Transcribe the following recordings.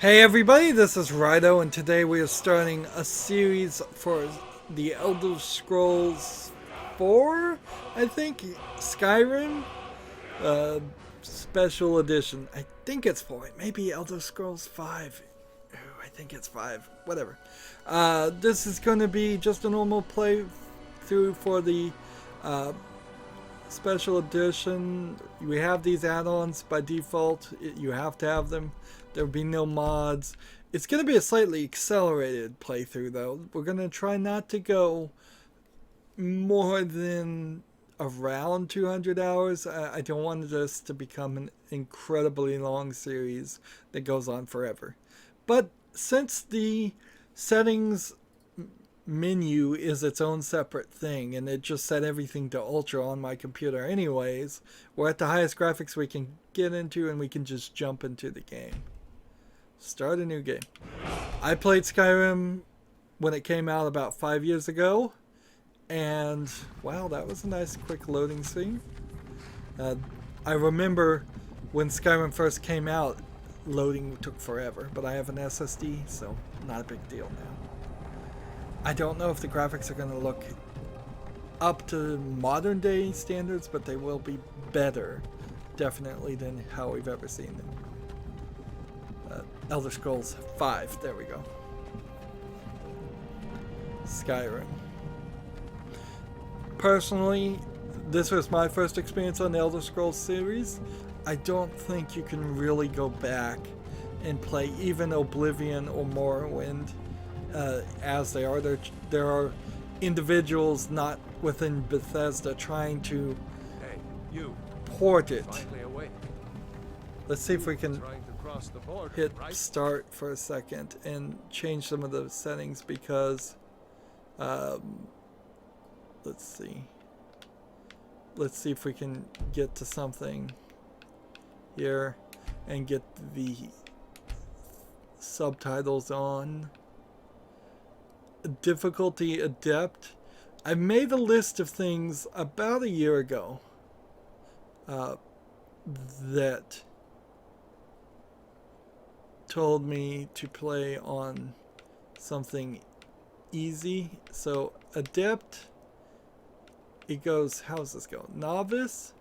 Hey everybody, this is Rydo, and today we are starting a series for the Elder Scrolls 4, I think, Skyrim Special Edition. I think it's 4, maybe Elder Scrolls 5. Ooh, I think it's 5, whatever. This is going to be just a normal playthrough for the Special Edition. We have these add-ons by default. You have to have them. There will be no mods. It's going to be a slightly accelerated playthrough though. We're going to try not to go more than around 200 hours. I don't want this to become an incredibly long series that goes on forever. But since the settings menu is its own separate thing and it just set everything to ultra on my computer anyways, we're at the highest graphics we can get into and we can just jump into the game. Start a new game. I played Skyrim when it came out about 5 years ago, and wow, that was a nice quick loading screen. I remember when Skyrim first came out, loading took forever, but I have an SSD, so not a big deal now. I don't know if the graphics are going to look up to modern day standards, but they will be better, definitely, than how we've ever seen them. Elder Scrolls 5, there we go. Skyrim. Personally, this was my first experience on the Elder Scrolls series. I don't think you can really go back and play even Oblivion or Morrowind as they are. There are individuals not within Bethesda trying to port it. Let's see if we can hit start for a second and change some of the settings because let's see if we can get to something here and get the subtitles on. Difficulty adept. I made a list of things about a year ago that told me to play on something easy. So adept, it goes, how's this go? Novice,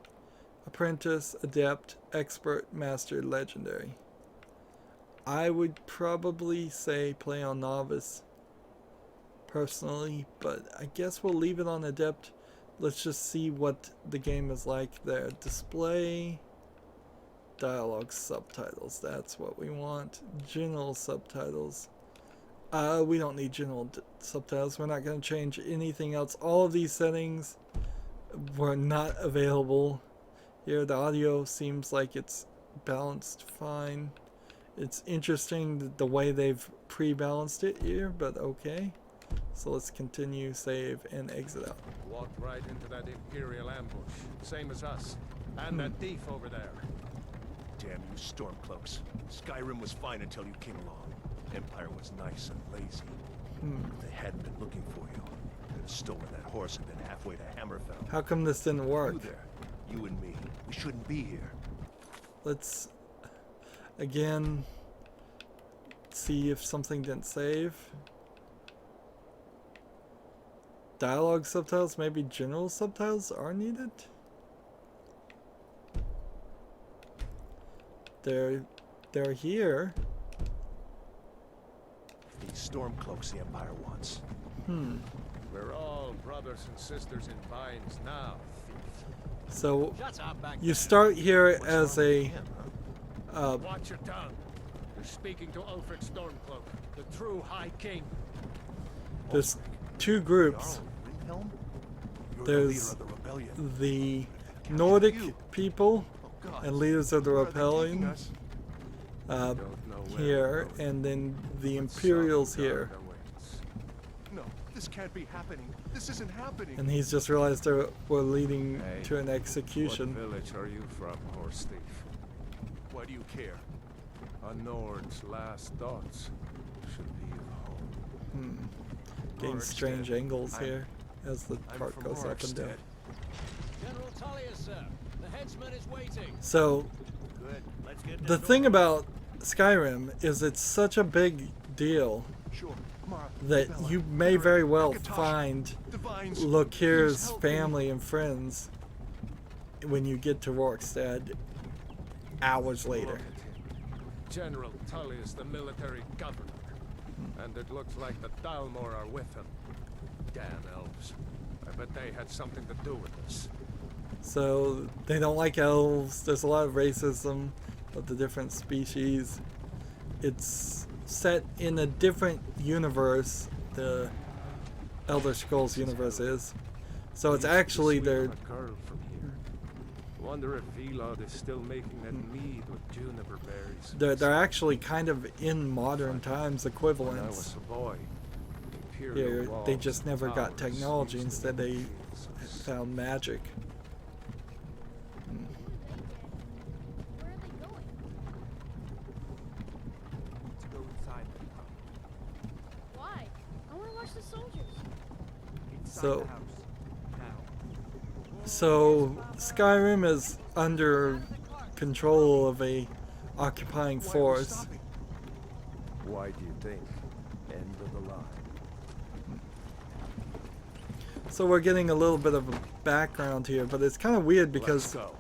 apprentice, adept, expert, master, legendary. I would probably say play on novice personally, but I guess we'll leave it on adept. Let's just see what the game is like there. Display, dialogue, subtitles, that's what we want. General subtitles. We don't need general subtitles. We're not going to change anything else. All of these settings were not available here. The audio seems like it's balanced fine. It's interesting the way they've pre-balanced it here, but okay. So let's continue, save, and exit out. Walked right into that Imperial ambush, same as us, and that thief over there. Damn you Stormcloaks. Skyrim was fine until you came along. Empire was nice and lazy. If they hadn't been looking for you, they'd have stolen that horse and been halfway to Hammerfell. How come this didn't work? You there, you and me, we shouldn't be here. Let's again see if something didn't save. Dialogue subtitles, maybe general subtitles are needed. They're here. These Stormcloaks the Empire wants. We're all brothers and sisters in binds now, thief. So you start here as a Watch your tongue. You're speaking to Ulfric Stormcloak, the true High King. there's two groups. You're the There's leader of the rebellion. the Nordic people and leaders of the rebellion here, and then the Imperials here. No, this can't be happening. This isn't happening. And he's just realized we're leading to an execution. What village are you from, horse thief? Why do you care? A Nord's last thoughts should be of home. Getting strange angles here as the part goes up and down. General Tullius, sir. The headsman is waiting. So Good. Let's get the thing about Skyrim is it's such a big deal Sure. Mara, that Bella, you may Eric, very well Akatosh, find Divines, please Lokir's help me. family and friends when you get to Rorkstad hours Look later. at him. General Tully is the military governor. And it looks like the Dalmor are with him. Damn elves. I bet they had something to do with this. So they don't like elves. There's a lot of racism of the different species. It's set in a different universe. The Elder Scrolls universe is. So it's actually their. A girl from here. Wonder if Elod is still making that mead with juniper berries. They're actually kind of in modern times When I equivalents. was a boy, Here, Imperial they walls just and never got towers technology. used to Instead, they feel so found magic. Where are they going? To go inside the town. Why? I want to watch the soldiers. Inside So- the house. Now. So Skyrim is under control of a occupying Why are we force. stopping? Why do you think? End of the line. So we're getting a little bit of a background here, but it's kind of weird Let's because go.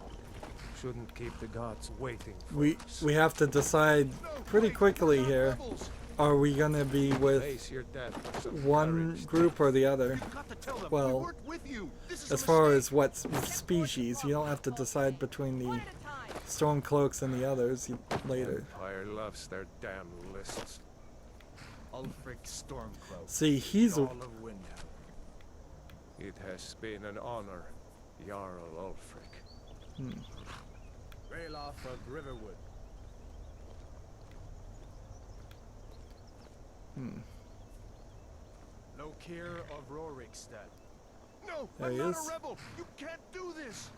Shouldn't keep the gods waiting for we us. we have to decide pretty quickly here. Rebels. Are we gonna be with Face your death with some one courage, group or the other? You've got to tell them Well, we worked with you. This is As a far mistake. as what species, you don't have to decide between the Stormcloaks and the others later. Empire loves their damn lists. Ulfric Stormcloak. See, he's Jarl of Windhelm. It has been an honor, Jarl Ulfric. Ralof of Riverwood. Lokir of Rorikstead. No, There I'm he not is. a rebel. You can't do this.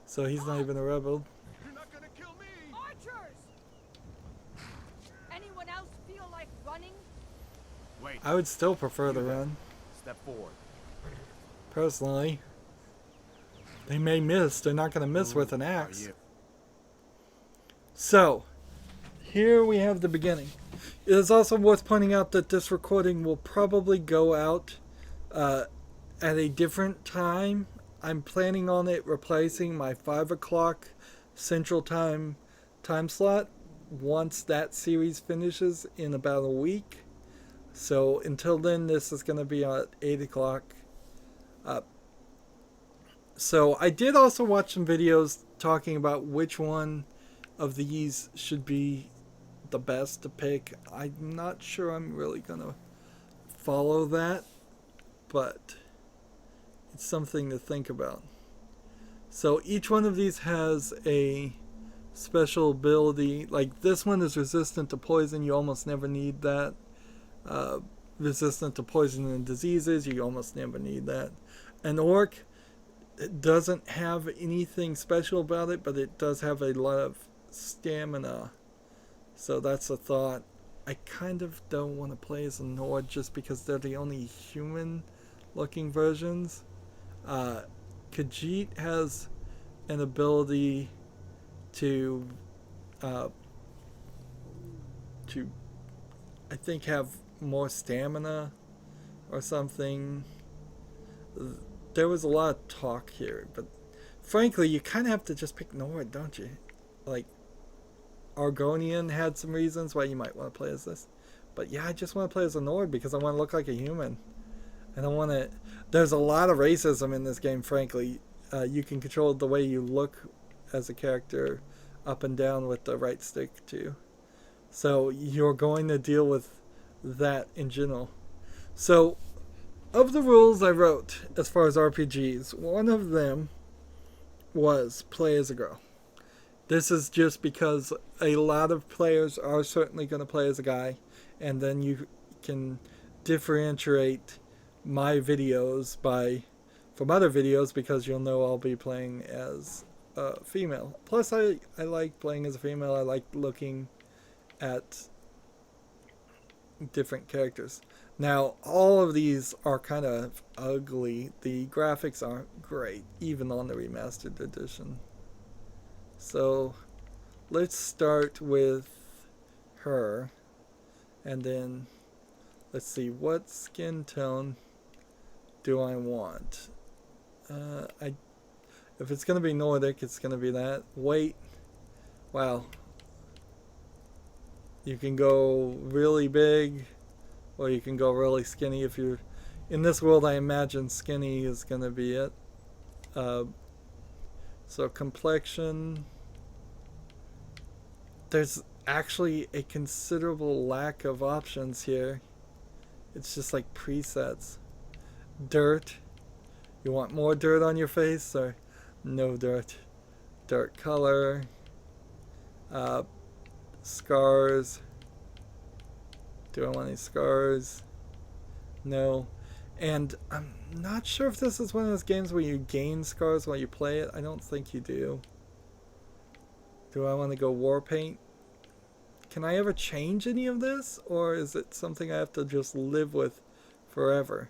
so he's not even a rebel. You're not gonna kill me. Archers! Anyone else feel like running? Wait. I would still prefer the run, Step forward. personally. They may miss. They're not gonna miss with an Are axe. you? So, here we have the beginning. It is also worth pointing out that this recording will probably go out at a different time. I'm planning on it replacing my 5 o'clock Central Time slot once that series finishes in about a week. So until then, this is going to be at 8 o'clock. So I did also watch some videos talking about which one of these should be the best to pick. I'm not sure I'm really gonna follow that, but it's something to think about. So each one of these has a special ability. Like this one is resistant to poison. You almost never need that. Resistant to poison and diseases. You almost never need that. An orc, it doesn't have anything special about it, but it does have a lot of stamina. So that's a thought. I kind of don't want to play as a Nord just because they're the only human looking versions. Khajiit has an ability to I think have more stamina or something. There was a lot of talk here, but frankly, you kind of have to just pick Nord, don't you? Like, Argonian had some reasons why you might want to play as this. But yeah, I just want to play as a Nord because I want to look like a human. And I want to... There's a lot of racism in this game, frankly. You can control the way you look as a character up and down with the right stick, too. So you're going to deal with that in general. So, of the rules I wrote as far as RPGs, one of them was play as a girl. This is just because a lot of players are certainly going to play as a guy, and then you can differentiate my videos from other videos because you'll know I'll be playing as a female. Plus, I like playing as a female. I like looking at different characters. Now, all of these are kind of ugly. The graphics aren't great, even on the remastered edition. So, let's start with her. And then, let's see, what skin tone do I want? If it's going to be Nordic, it's going to be that. Weight, wow. You can go really big, or you can go really skinny. If you're in this world, I imagine skinny is going to be it. So complexion, there's actually a considerable lack of options here. It's just like presets. Dirt, you want more dirt on your face or no dirt? Dirt color, scars. Do I want any scars? No. And I'm not sure if this is one of those games where you gain scars while you play it. I don't think you do. Do I want to go war paint? Can I ever change any of this? Or is it something I have to just live with forever?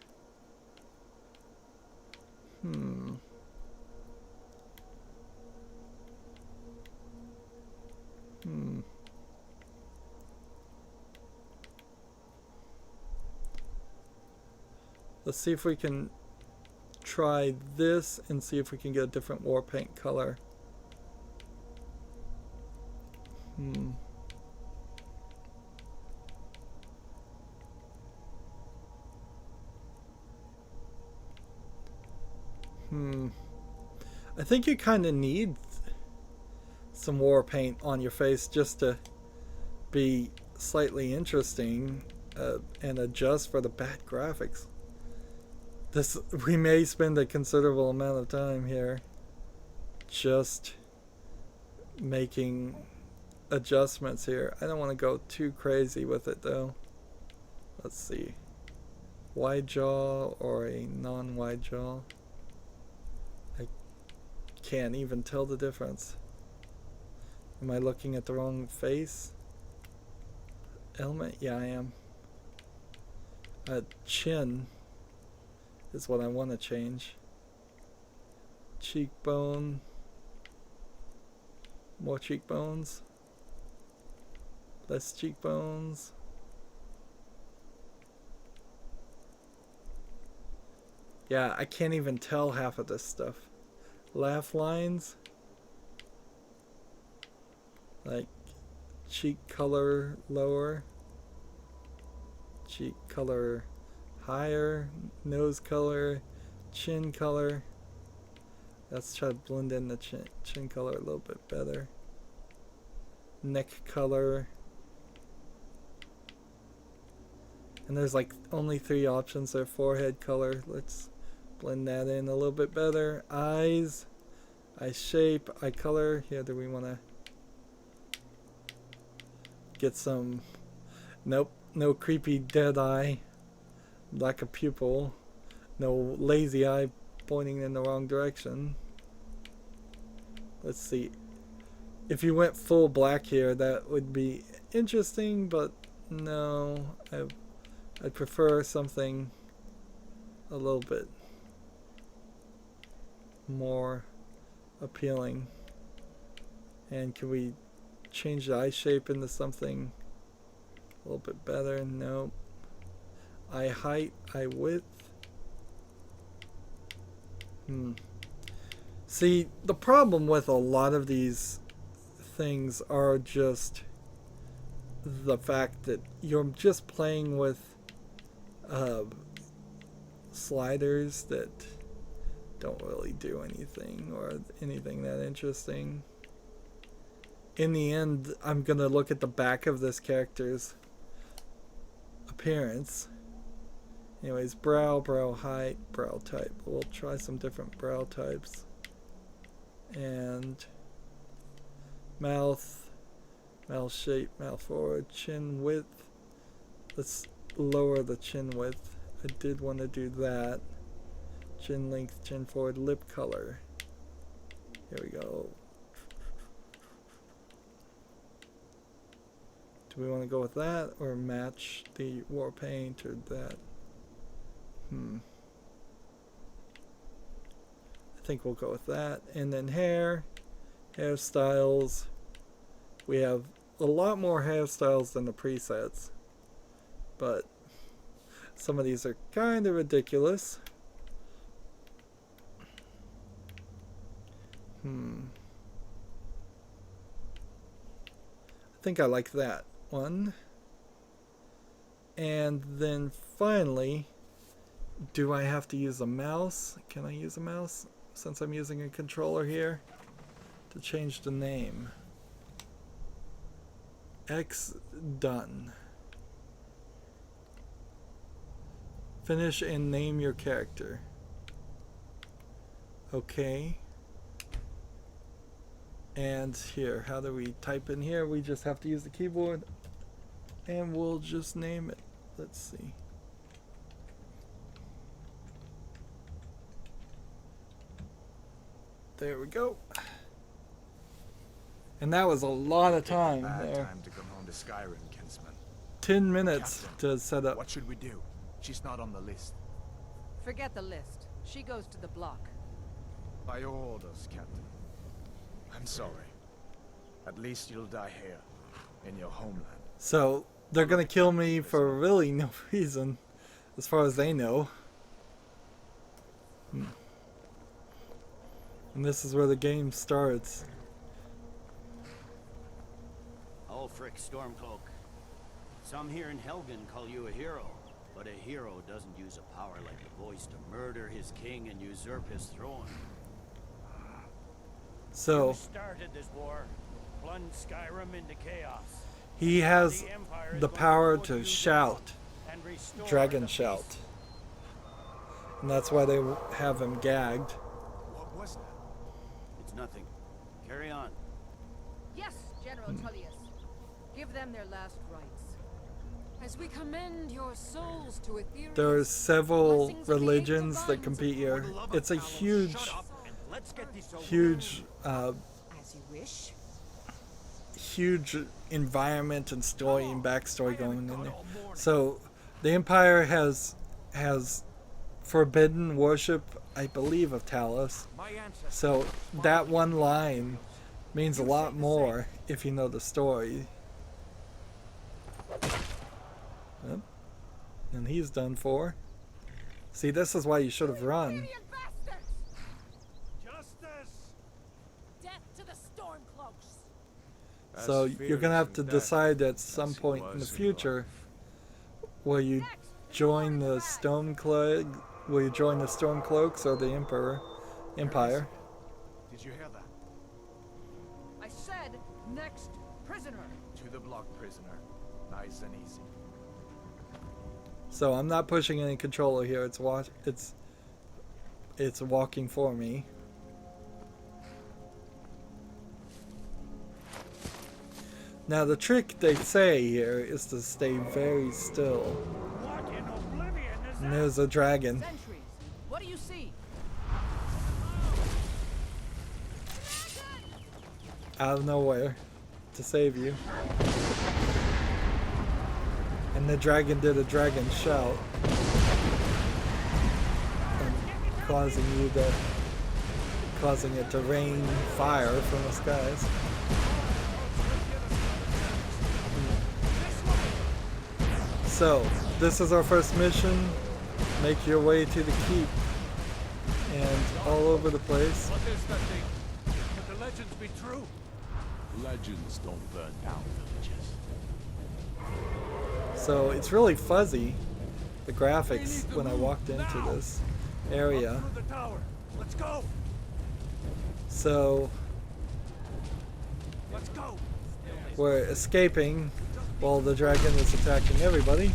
Let's see if we can try this and see if we can get a different war paint color. I think you kind of need some war paint on your face just to be slightly interesting and adjust for the bad graphics. We may spend a considerable amount of time here just making adjustments here. I don't want to go too crazy with it though. Let's see. Wide jaw or a non-wide jaw? I can't even tell the difference. Am I looking at the wrong face? Element? Yeah, I am. Chin is what I want to change. Cheekbone. More cheekbones. Less cheekbones. Yeah, I can't even tell half of this stuff. Laugh lines. Like cheek color lower. Cheek color higher. Nose color. Chin color. Let's try to blend in the chin color a little bit better. Neck color. And there's like only 3 options there. Forehead color. Let's blend that in a little bit better. Eyes. Eye shape. Eye color. Here, do we want to get some... Nope. No creepy dead eye. Lack of pupil. No lazy eye pointing in the wrong direction. Let's see. If you went full black here, that would be interesting, but no. I'd prefer something a little bit more appealing. And can we change the eye shape into something a little bit better? Nope. Eye height, eye width. See, the problem with a lot of these things are just the fact that you're just playing with sliders that don't really do anything or anything that interesting. In the end, I'm gonna look at the back of this character's appearance. Anyways, brow, brow height, brow type. We'll try some different brow types. And mouth, mouth shape, mouth forward, chin width. Let's lower the chin width. I did want to do that. Chin length, chin forward, lip color. Here we go. Do we want to go with that or match the war paint or that? I think we'll go with that. And then hairstyles. We have a lot more hairstyles than the presets, but some of these are kind of ridiculous. I think I like that one. And then finally, do I have to use a mouse? Can I use a mouse since I'm using a controller here to change the name? X done. Finish and name your character. Okay. And here, how do we type in here? We just have to use the keyboard and we'll just name it. Let's see. There we go. And that was a lot of time there. Time to come home to Skyrim, kinsman. 10 minutes Captain, to set up. What should we do? She's not on the list. Forget the list. She goes to the block. By your orders, Captain. I'm sorry. At least you'll die here, in your homeland. So they're gonna kill me for really no reason, as far as they know. And this is where the game starts. Ulfric Stormcloak. Some here in Helgen call you a hero, but a hero doesn't use a power like the voice to murder his king and usurp his throne. So You started this war, plunged Skyrim into chaos. he has the power to shout, And restore dragon the shout. peace. And that's why they have him gagged. What was that? It's nothing. Carry on. Yes, General Tullius. Give them their last rites. As we commend your souls to Ethereum, There's several blessings of the religions eight that divines compete here. For the love of It's a Talos, huge, shut up and let's get this over with. huge, as you wish. huge environment and story and backstory going in there. So the Empire has forbidden worship, I believe, of Talos. My ancestors. So that one line means a lot more if you know the story. Yep. And he's done for. See, this is why you should have run. Justice! Death to the Stormcloaks. So As you're gonna have to fierce in decide at death some as he point in the was in future, life. will you join the will you join the Stormcloaks or the Empire? Did you hear that? I said next prisoner. To the block, prisoner. Nice and easy. So I'm not pushing any controller here. It's walking for me. Now the trick they say here is to stay very still. What in oblivion is And that? there's a dragon Sentries. What do you see? out of nowhere to save you. And the dragon did a dragon shout, and causing it to rain fire from the skies. So, this is our first mission. Make your way to the keep. And all over the place. What is that thing? Could the legends be true? Legends don't burn down villages. So, it's really fuzzy, the graphics, when I walked into this area. Up through the tower. Let's go. So, Let's go. we're escaping while the dragon is attacking everybody.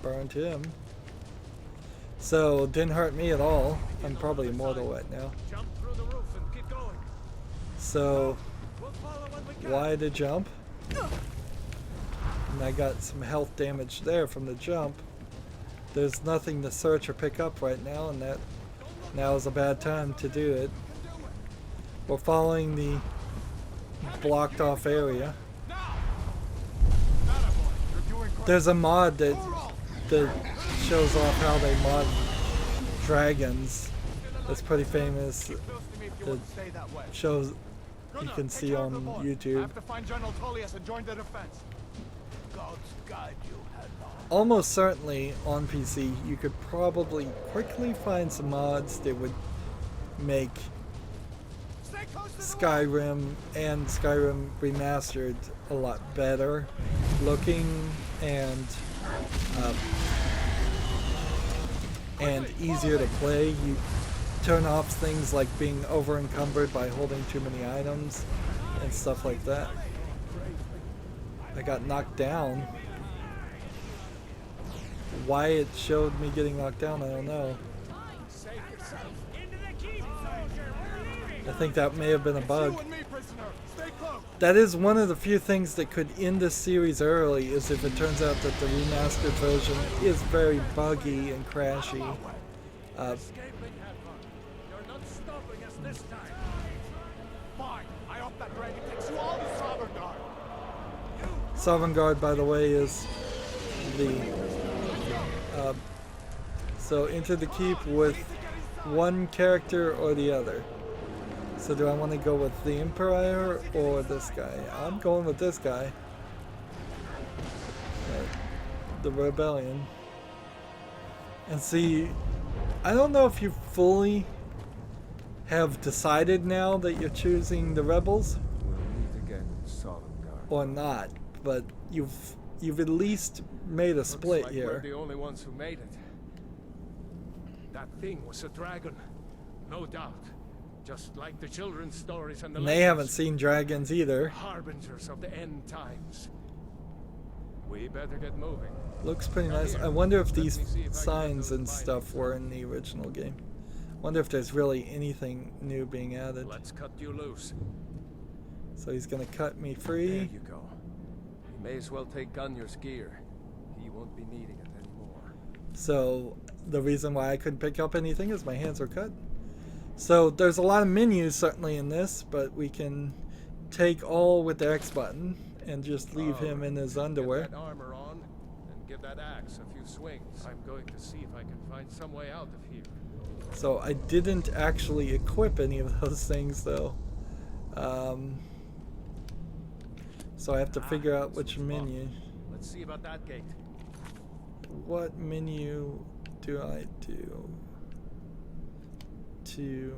Burned him. So, didn't hurt me at all. I'm probably immortal right now. Jump through the roof and keep going. So, We'll follow when we can. why the jump? And I got some health damage there from the jump. There's nothing to search or pick up right now, and that now is a bad time to do it. We're following the blocked off area. There's a mod that shows off how they mod dragons that's pretty famous. Keep close to me if you It want to stay that way. shows you Gunnar, can take see care of on the boy. I YouTube. have to find General Tullius and join the defense. God's guide you, Hadley. Almost certainly on PC, you could probably quickly find some mods that would make Stay close to the Skyrim and Skyrim Remastered a lot better looking and easier to play. You turn off things like being over encumbered by holding too many items and stuff like that. I got knocked down. Why it showed me getting knocked down, I don't know. I think that may have been a bug. You and me, prisoner. Stay close. That is one of the few things that could end this series early, is if it turns out that the remastered version is very buggy and crashy. Escaping, Hadvar. You're not stopping us this time. Fine. I hope that dragon takes you all to Sovngarde. Sovngarde, by the way, is the... so enter the keep with one character or the other. So do I want to go with the Emperor or this guy? I'm going with this guy. The Rebellion. And see, I don't know if you fully have decided now that you're choosing the Rebels We'll meet again in Sovngarde. or not, but you've at least made a split Looks like here. we're the only ones who made it. That thing was a dragon, no doubt. Just like the children's stories and the And they haven't legends. seen dragons either. Harbingers of the end times. We better get moving. Looks pretty nice. I wonder if these signs and stuff were in the original game. Wonder if there's really anything new being added. Let's cut you loose. So he's gonna cut me There free. you go. You may as well take Gunnar's gear. He won't be needing it anymore. So the reason why I couldn't pick up anything is my hands were cut. So there's a lot of menus certainly in this, but we can take all with the X button and just leave him in his underwear. Get that armor on and give that axe a few swings. I'm going to see if I can find some way out of here. So I didn't actually equip any of those things though. So I have to figure out which menu. Let's see about that gate. What menu do I do to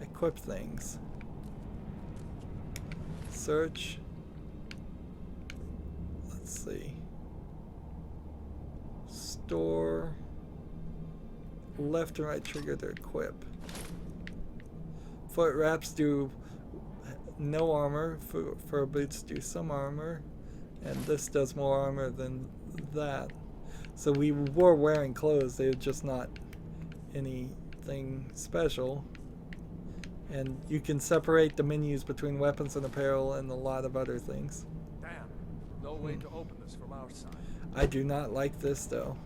equip things? Search. Let's see. Store. Left and right trigger to equip. Foot wraps do no armor. Fur boots do some armor. And this does more armor than that. So we were wearing clothes, they're just not anything special. And you can separate the menus between weapons and apparel and a lot of other things. Damn. No way to open this from our side. I do not like this though.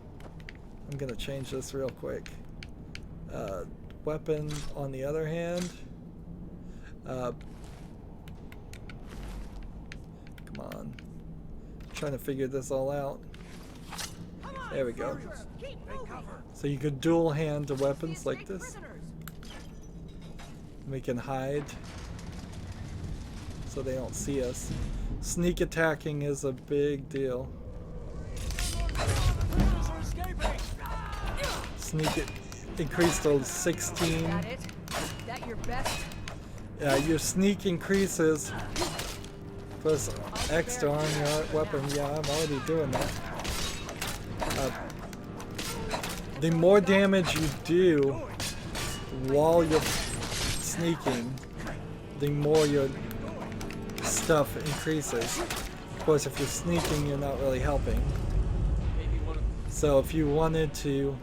I'm gonna change this real quick. Weapon on the other hand. Come on. Trying to figure this all out. There we go. So you could dual hand the weapons like this. We can hide so they don't see us. Sneak attacking is a big deal. Sneak it increased to 16. That it? Is that your best? Yeah, your sneak increases. Plus X to arm your weapon. Yeah, I'm already doing that. The more damage you do while you're sneaking, the more your stuff increases. Of course, if you're sneaking, you're not really helping. So if you wanted to,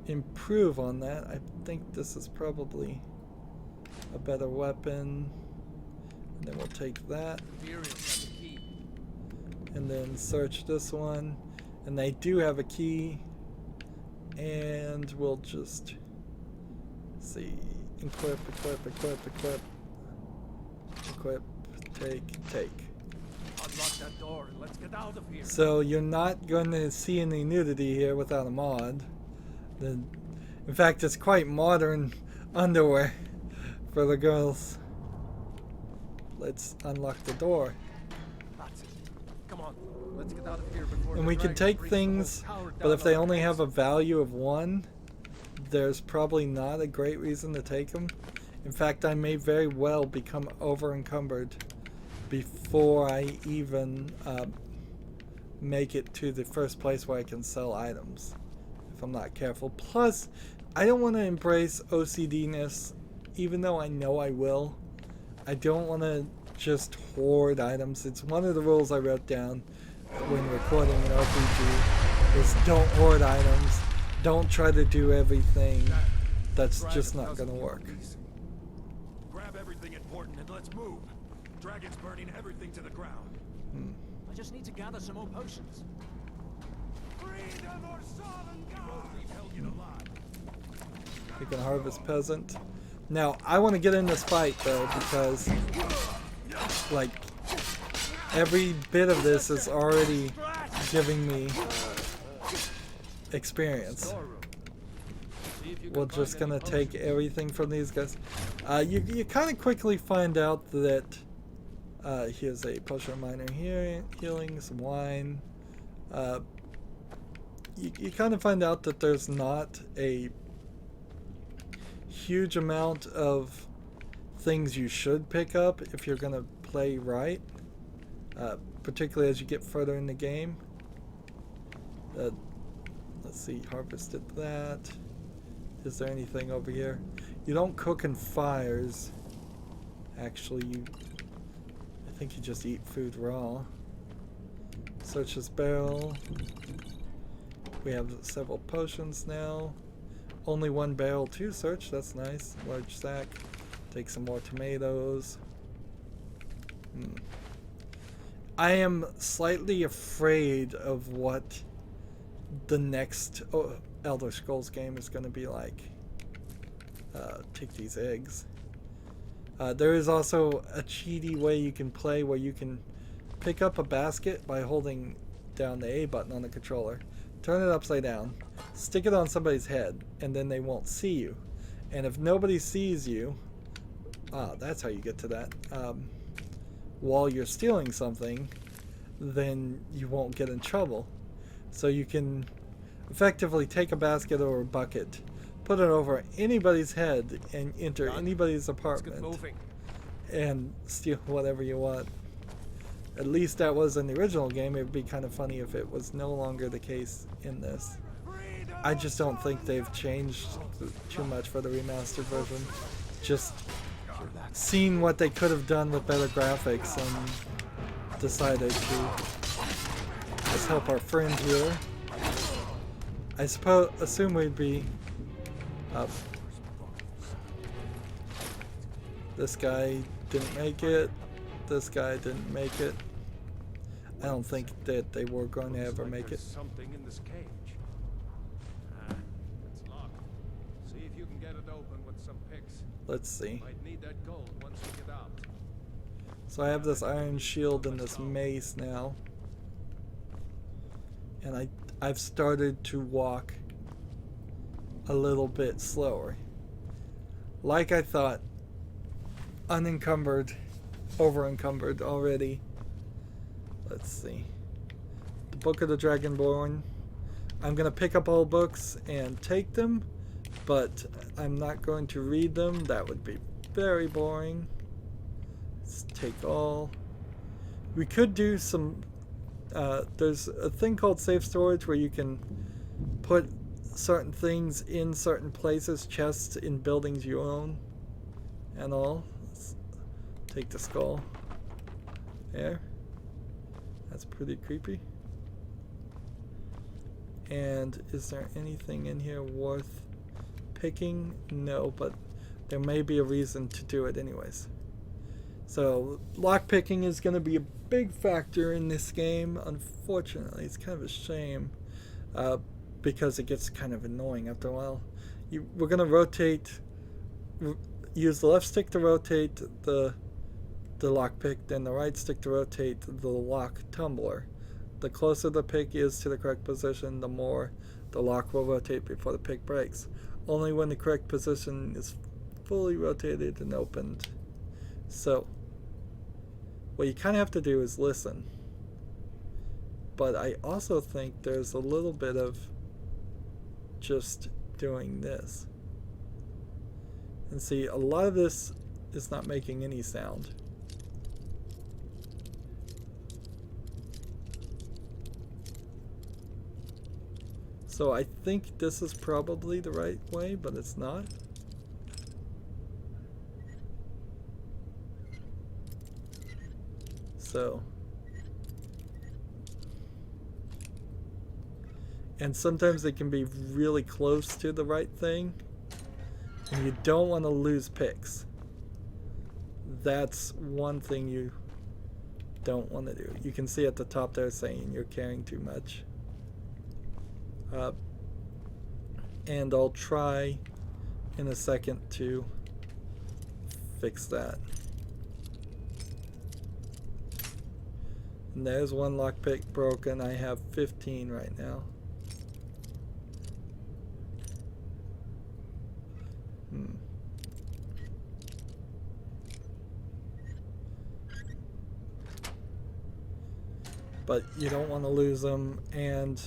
improve on that, I think this is probably a better weapon. And then we'll take that. And then search this one. And they do have a key. And we'll just see. Equip, equip, equip, equip. Equip, take, take. Unlock that door and let's get out of here. So you're not going to see any nudity here without a mod. In fact, it's quite modern underwear for the girls. Let's unlock the door. That's it. Come on, let's get out of here before And the we can dragon take brings the whole things, tower but down if they on our only heads. have a value of 1, there's probably not a great reason to take them. In fact, I may very well become over encumbered before I even make it to the first place where I can sell items, if I'm not careful. Plus, I don't want to embrace OCD-ness, even though I know I will. I don't want to just hoard items. It's one of the rules I wrote down when recording an RPG, is don't hoard items. Don't try to do everything. That's just not going to work. Grab everything important and let's move. Dragon's burning everything to the ground. I just need to gather some more potions. Freedom or solid God! Leave Helgen alive. You can harvest peasant. Now, I want to get in this fight, though, because, like, every bit of this is already giving me experience. We're just going to take everything from these guys. You kind of quickly find out that here's a potion miner here, healing, some wine. You kind of find out that there's not a huge amount of things you should pick up if you're going to play right, particularly as you get further in the game. Let's see, harvested that. Is there anything over here? You don't cook in fires. Actually, I think you just eat food raw. Search this barrel. We have several potions now. Only 1 barrel to search. That's nice. Large sack. Take some more tomatoes. I am slightly afraid of what the next Elder Scrolls game is going to be like. Take these eggs. There is also a cheaty way you can play where you can pick up a basket by holding down the A button on the controller, turn it upside down, stick it on somebody's head, and then they won't see you. And if nobody sees you, that's how you get to that, while you're stealing something, then you won't get in trouble. So you can effectively take a basket or a bucket, put it over anybody's head, and enter anybody's apartment and steal whatever you want. At least that was in the original game. It would be kind of funny if it was no longer the case in this. I just don't think they've changed too much for the remastered version. Just seen what they could have done with better graphics and decided to just help our friend here. I assume we'd be up. This guy didn't make it. This guy didn't make it. I don't think that they were going to ever make it. Something in this cage. It's locked. See if you can get it open with some picks. Let's see. Might need that gold once we get out. So I have this iron shield and this mace now. And I've started to walk a little bit slower. Like I thought, unencumbered, over encumbered already. Let's see. The Book of the Dragonborn. I'm going to pick up all books and take them, but I'm not going to read them. That would be very boring. Let's take all. We could do some... there's a thing called safe storage where you can put certain things in certain places, chests in buildings you own and all. Let's take the skull. There. That's pretty creepy. And is there anything in here worth picking? No, but there may be a reason to do it anyways. So lock picking is going to be a big factor in this game. Unfortunately, it's kind of a shame because it gets kind of annoying after a while. We're going to rotate, use the left stick to rotate the the lock pick, then the right stick to rotate the lock tumbler. The closer the pick is to the correct position, the more the lock will rotate before the pick breaks. Only when the correct position is fully rotated and opened. So, what you kind of have to do is listen. But I also think there's a little bit of just doing this. And see, a lot of this is not making any sound. So I think this is probably the right way, but it's not. So, and sometimes they can be really close to the right thing, and you don't want to lose picks. That's one thing you don't want to do. You can see at the top there saying you're carrying too much. And I'll try in a second to fix that. And there's one lockpick broken. I have 15 right now. But you don't want to lose them, and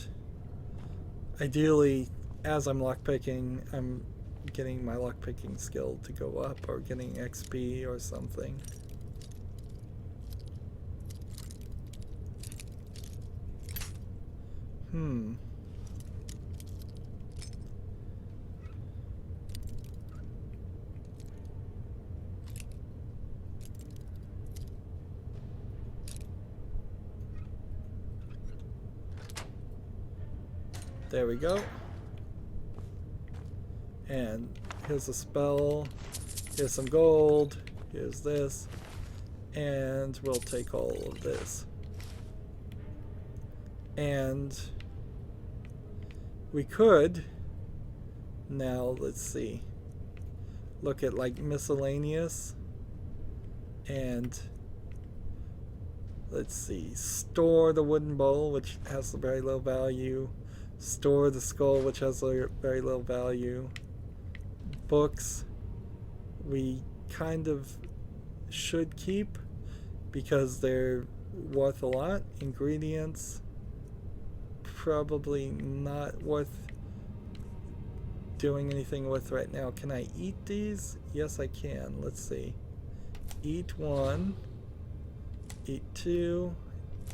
ideally, as I'm lockpicking, I'm getting my lockpicking skill to go up, or getting XP or something. There we go. And here's a spell. Here's some gold. Here's this. And we'll take all of this. And we could now, let's see, look at like miscellaneous, and let's see, store the wooden bowl, which has a very low value, store the skull, which has a very low value. Books we kind of should keep because they're worth a lot. Ingredients probably not worth doing anything with right now. Can I eat these? Yes, I can. Let's see. Eat one. Eat two.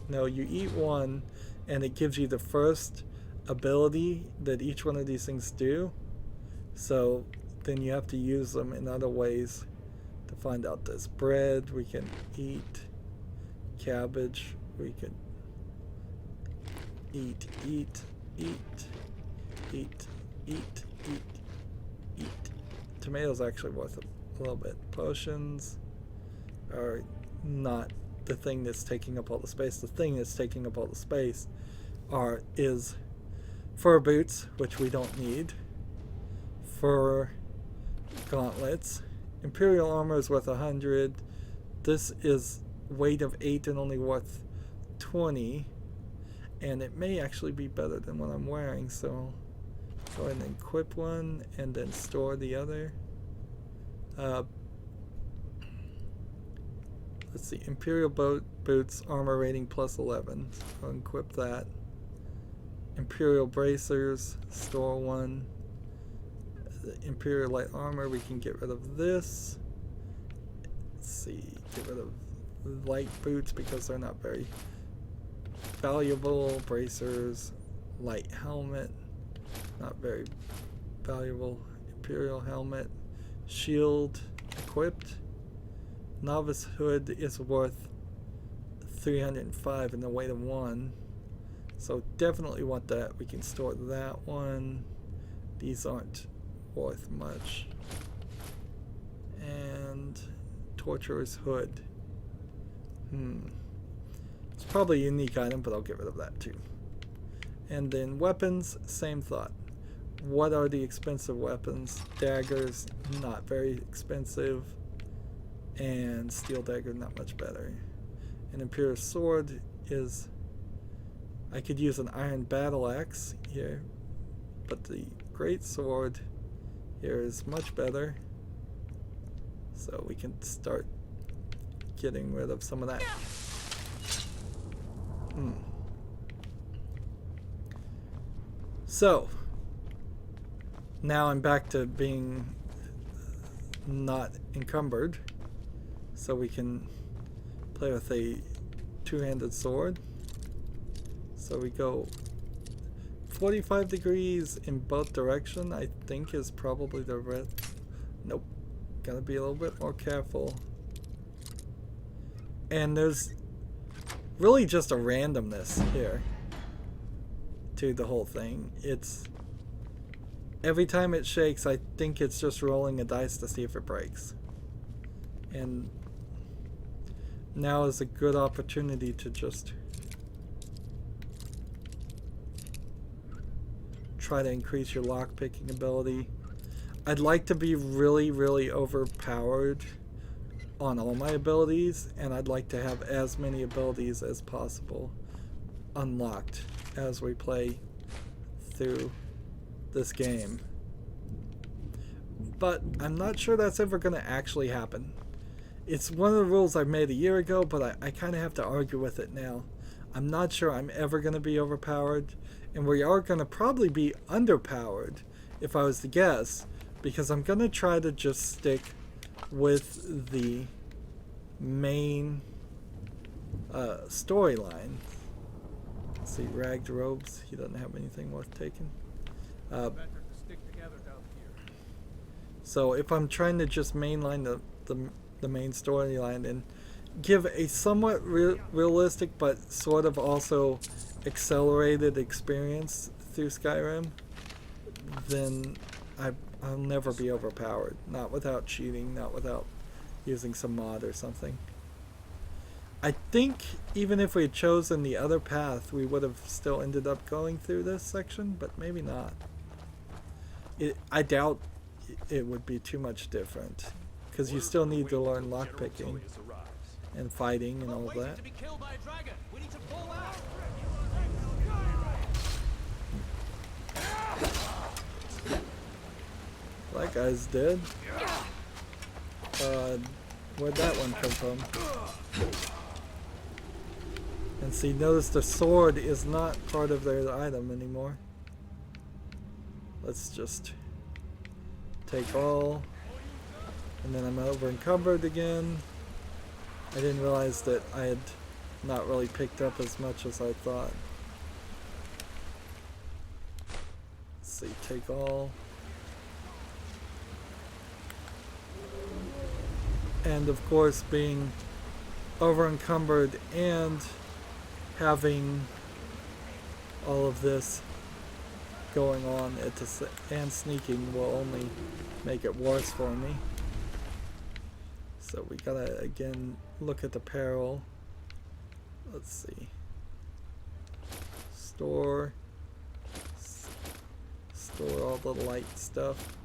No, you eat one and it gives you the first ability that each one of these things do. So then you have to use them in other ways to find out this. Bread we can eat. Cabbage we can eat. Tomatoes actually worth a little bit. Potions are not the thing that's taking up all the space. The thing that's taking up all the space is fur boots, which we don't need. Fur gauntlets. Imperial armor is worth 100. This is weight of 8 and only worth 20. And it may actually be better than what I'm wearing, so go ahead and equip one and then store the other. Let's see, Imperial boots, armor rating plus 11. So I'll equip that. Imperial bracers, store one. The Imperial light armor, we can get rid of this. Let's see, get rid of light boots because they're not very valuable. Bracers, light helmet, not very valuable. Imperial helmet, shield equipped. Novice hood is worth 305 and the weight of 1, so definitely want that. We can store that one. These aren't worth much. And torturer's hood. It's probably a unique item, but I'll get rid of that too. And then weapons, same thought. What are the expensive weapons? Daggers, not very expensive. And steel dagger, not much better. An imperial sword is... I could use an iron battle axe here, but the great sword here is much better. So we can start getting rid of some of that. So now I'm back to being not encumbered, so we can play with a two-handed sword. So we go 45 degrees in both directions, I think is probably the red. Nope. Gotta be a little bit more careful. And there's really just a randomness here to the whole thing. It's every time it shakes, I think it's just rolling a dice to see if it breaks. And now is a good opportunity to just try to increase your lockpicking ability. I'd like to be really, really overpowered on all my abilities, and I'd like to have as many abilities as possible unlocked as we play through this game. But I'm not sure that's ever going to actually happen. It's one of the rules I made a year ago, but I kind of have to argue with it now. I'm not sure I'm ever going to be overpowered, and we are going to probably be underpowered if I was to guess, because I'm going to try to just stick with the main storyline. Let's see, ragged robes. He doesn't have anything worth taking. So if I'm trying to just mainline the main storyline and give a somewhat realistic but sort of also accelerated experience through Skyrim, then I'll never be overpowered. Not without cheating, not without using some mod or something. I think even if we had chosen the other path, we would have still ended up going through this section, but maybe not. I doubt it would be too much different, because you still need to learn lockpicking and fighting and all that. That guy's dead. Where'd that one come from? And see, notice the sword is not part of their item anymore. Let's just take all. And then I'm over encumbered again. I didn't realize that I had not really picked up as much as I thought. Let's see, take all. And of course, being over encumbered and having all of this going on and sneaking will only make it worse for me. So we gotta again look at the peril. Let's see. Store all the light stuff.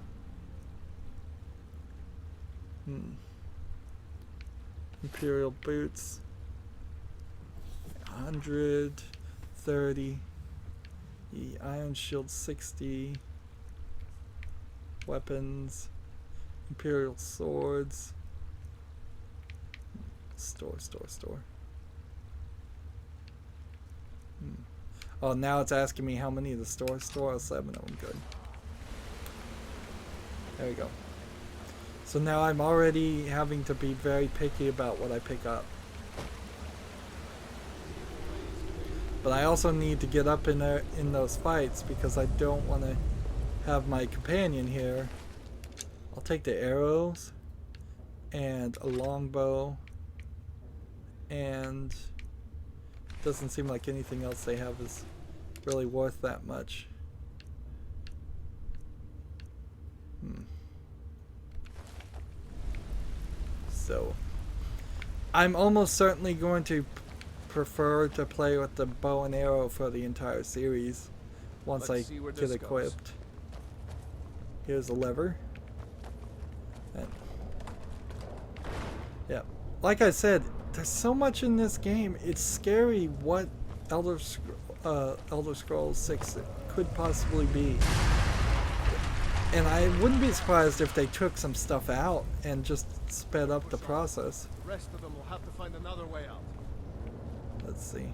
Imperial boots. 130. The iron shield 60. Weapons. Imperial swords. Store. Oh, now it's asking me how many of the stores. Store 7 of them. Good. There we go. So now I'm already having to be very picky about what I pick up. But I also need to get up in there in those fights because I don't want to have my companion here. I'll take the arrows and a longbow, and it doesn't seem like anything else they have is really worth that much. So I'm almost certainly going to prefer to play with the bow and arrow for the entire series once I get equipped. Here's a lever. And Yeah, like I said, there's so much in this game. It's scary what Elder Scrolls 6 could possibly be. And I wouldn't be surprised if they took some stuff out and just sped up the process. The rest of them will have to find another way out. Let's see.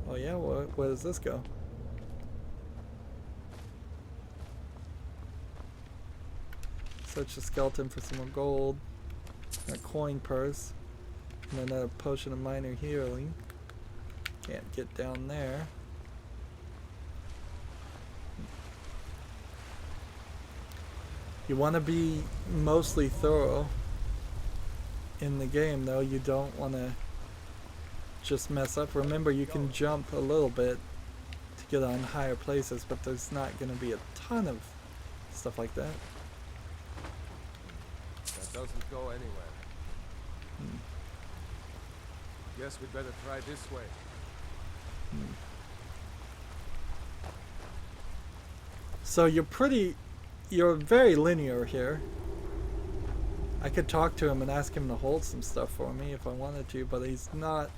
Oh yeah, where does this go? Search the skeleton for some more gold. A coin purse. And another potion of minor healing. Can't get down there. You want to be mostly thorough in the game, though. You don't want to just mess up. Remember, you can jump a little bit to get on higher places, but there's not going to be a ton of stuff like that. That doesn't go anywhere. Guess we'd better try this way. So you're very linear here. I could talk to him and ask him to hold some stuff for me if I wanted to, but he's not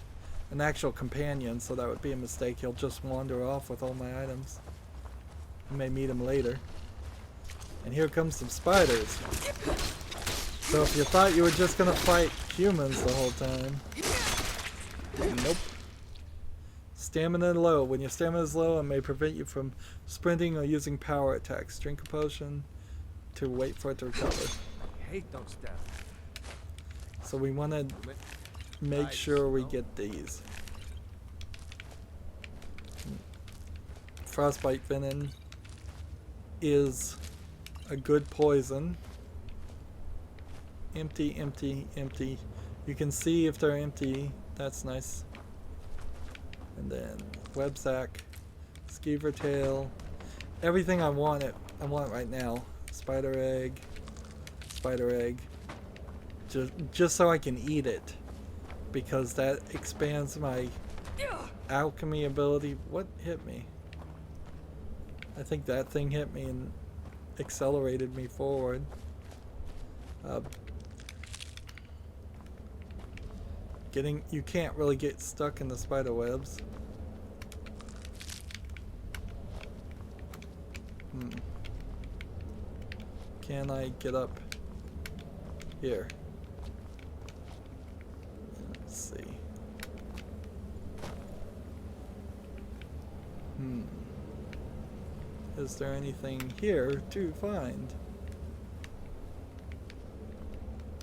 an actual companion, so that would be a mistake. He'll just wander off with all my items. I may meet him later. And here comes some spiders. So if you thought you were just gonna fight humans the whole time, nope. Stamina low. When your stamina is low, it may prevent you from sprinting or using power attacks. Drink a potion to wait for it to recover. I hate those stats. So we want to make sure we get these. Frostbite venom is a good poison. Empty, empty, empty. You can see if they're empty. That's nice. And then web sack, skeever tail, everything I want it right now. Spider egg, just so I can eat it, because that expands my alchemy ability. What hit me? I think that thing hit me and accelerated me forward. You can't really get stuck in the spider webs. Can I get up here? Let's see. Is there anything here to find?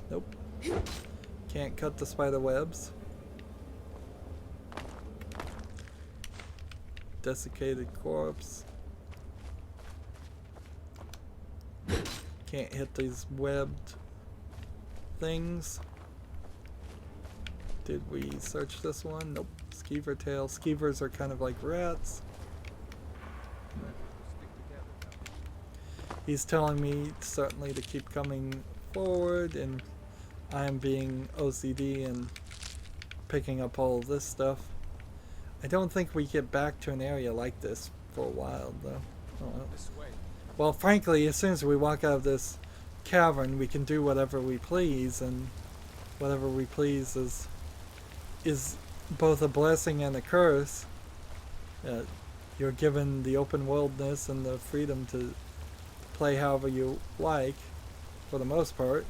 Nope. Can't cut the spider webs. Desiccated corpse. Can't hit these webbed things. Did we search this one? Nope. Skeever tail. Skeevers are kind of like rats. He's telling me certainly to keep coming forward, and I'm being OCD and picking up all of this stuff. I don't think we get back to an area like this for a while, though. Oh, well. This way. Well, frankly, as soon as we walk out of this cavern, we can do whatever we please, and whatever we please is both a blessing and a curse. You're given the open worldness and the freedom to play however you like, for the most part.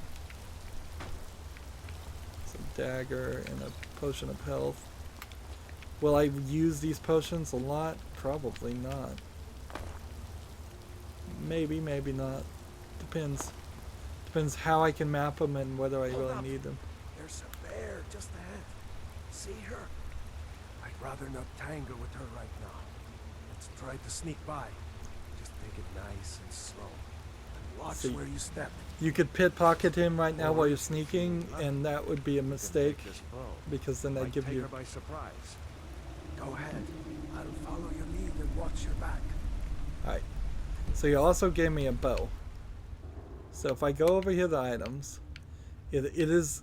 It's a dagger and a potion of health. Will I use these potions a lot? Probably not. Maybe, maybe not. Depends. Depends how I can map them and whether I really need them. There's a bear just ahead. See her? I'd rather not tangle with her right now. Let's try to sneak by. Just take it nice and slow. And watch See, where you step. you could pickpocket him right now while you're sneaking, and that would be a mistake, because then they'd give Take you... her by surprise. Go ahead. I'll follow your lead and watch your back. Alright. So you also gave me a bow. So if I go over here to items, it is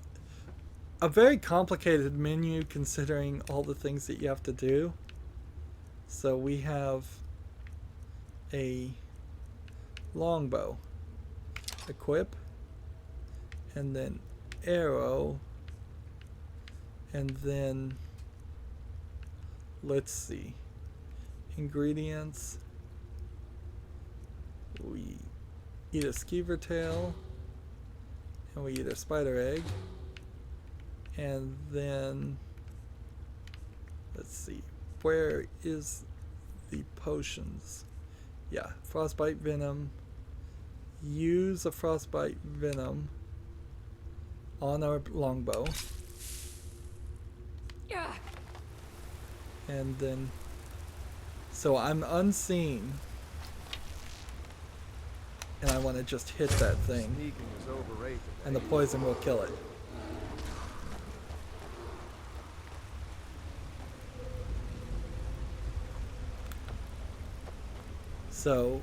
a very complicated menu considering all the things that you have to do. So we have a longbow. Equip. and then arrow, and then let's see, ingredients. We eat a skeever tail, and we eat a spider egg, and then let's see, where is the potions? Yeah, frostbite venom. Use a frostbite venom on our longbow. Yeah. And then, so I'm unseen, and I want to just hit that thing, Sneaking is overrated. and the poison will kill it. So